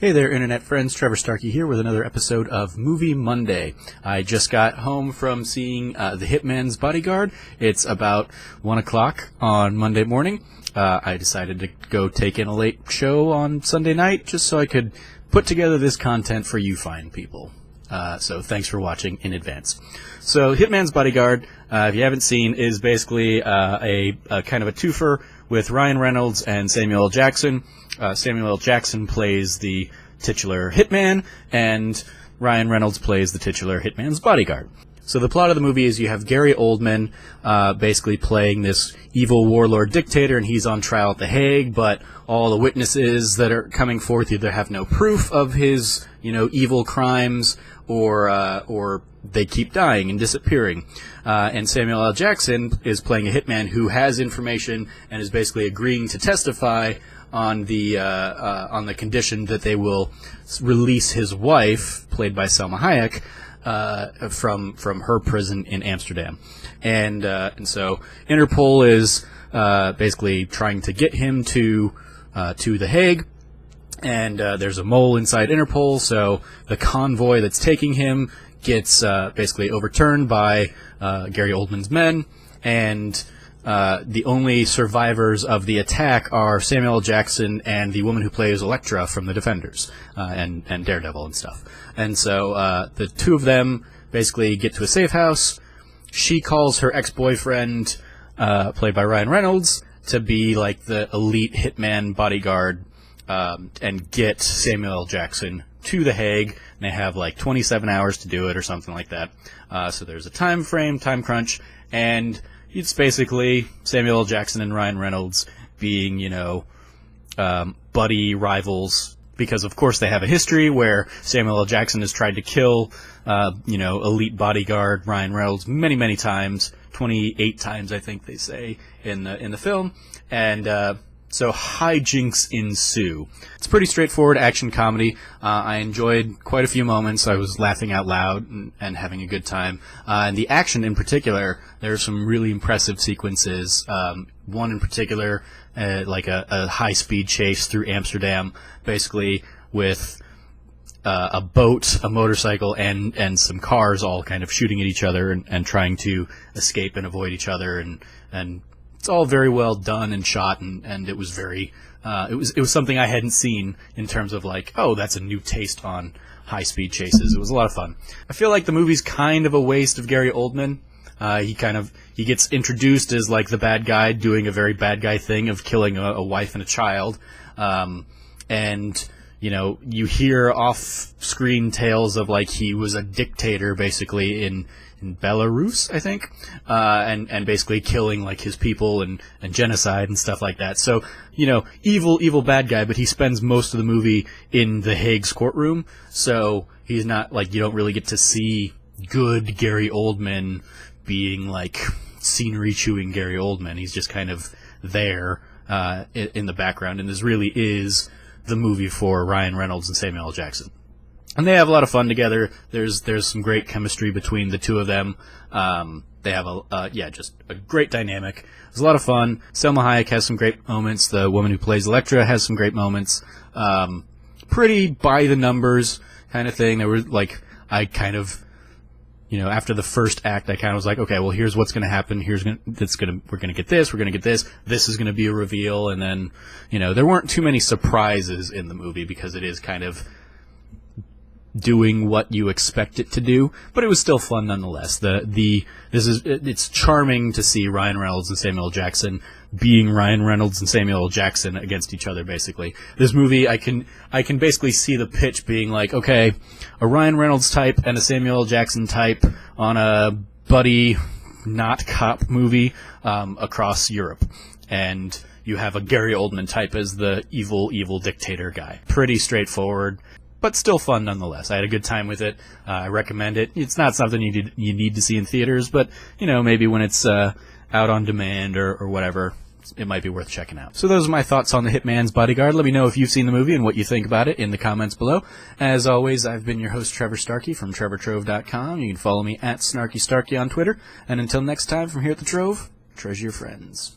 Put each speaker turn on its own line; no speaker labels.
Hey there, Internet friends. Trevor Starkey here with another episode of Movie Monday. I just got home from seeing The Hitman's Bodyguard. It's about 1 o'clock on Monday morning. I decided to go take in a late show on Sunday night just so I could put together this content for you fine people. So thanks for watching in advance. So Hitman's Bodyguard, if you haven't seen, is basically a kind of a twofer with Ryan Reynolds and Samuel L. Jackson. Samuel L. Jackson plays the titular hitman, and Ryan Reynolds plays the titular hitman's bodyguard. So the plot of the movie is you have Gary Oldman basically playing this evil warlord dictator, and he's on trial at The Hague, but all the witnesses that are coming forth either have no proof of his, evil crimes, or they keep dying and disappearing. And Samuel L. Jackson is playing a hitman who has information and is basically agreeing to testify on the condition that they will release his wife, played by Selma Hayek, from her prison in Amsterdam. And so Interpol is basically trying to get him to The Hague. And there's a mole inside Interpol, so the convoy that's taking him gets basically overturned by Gary Oldman's men, and the only survivors of the attack are Samuel L. Jackson and the woman who plays Elektra from The Defenders, and Daredevil and stuff. And so the two of them basically get to a safe house. She calls her ex-boyfriend, played by Ryan Reynolds, to be like the elite hitman bodyguard, and get Samuel L. Jackson to The Hague. And they have like 27 hours to do it or something like that. So there's a time crunch, and it's basically Samuel L. Jackson and Ryan Reynolds being, buddy rivals, because of course they have a history where Samuel L. Jackson has tried to kill, elite bodyguard Ryan Reynolds many, many times, 28 times I think they say in the film, and so hijinks ensue. It's a pretty straightforward action comedy. I enjoyed quite a few moments. I was laughing out loud and having a good time. And the action in particular, there are some really impressive sequences. One in particular, like a high-speed chase through Amsterdam, basically with a boat, a motorcycle, and some cars all kind of shooting at each other and trying to escape and avoid each other, and it's all very well done and shot, and it was very, it was something I hadn't seen in terms of like, oh, that's a new taste on high-speed chases. It was a lot of fun. I feel like the movie's kind of a waste of Gary Oldman. He gets introduced as like the bad guy doing a very bad guy thing of killing a wife and a child, and you hear off-screen tales of like he was a dictator basically in Belarus, I think, and basically killing like his people and genocide and stuff like that. So, evil bad guy, but he spends most of the movie in The Hague's courtroom, so he's not like, you don't really get to see good Gary Oldman being like scenery chewing Gary Oldman. He's just kind of there in the background, and this really is the movie for Ryan Reynolds and Samuel L. Jackson. And they have a lot of fun together. There's some great chemistry between the two of them. They have just a great dynamic. It's a lot of fun. Selma Hayek has some great moments. The woman who plays Elektra has some great moments. Pretty by the numbers kind of thing. There were like, I kind of, after the first act, I kind of was like, okay, well, here's what's going to happen. We're going to get this. We're going to get this. This is going to be a reveal. And then, there weren't too many surprises in the movie because it is kind of doing what you expect it to do, but it was still fun nonetheless. It's charming to see Ryan Reynolds and Samuel L. Jackson being Ryan Reynolds and Samuel L. Jackson against each other, basically. This movie, I can basically see the pitch being like, okay, a Ryan Reynolds type and a Samuel L. Jackson type on a buddy, not cop movie across Europe. And you have a Gary Oldman type as the evil dictator guy. Pretty straightforward, but still fun nonetheless. I had a good time with it. I recommend it. It's not something you need to see in theaters, but, maybe when it's out on demand or whatever, it might be worth checking out. So those are my thoughts on The Hitman's Bodyguard. Let me know if you've seen the movie and what you think about it in the comments below. As always, I've been your host, Trevor Starkey from TrevorTrove.com. You can follow me at SnarkyStarkey on Twitter. And until next time, from here at the Trove, treasure your friends.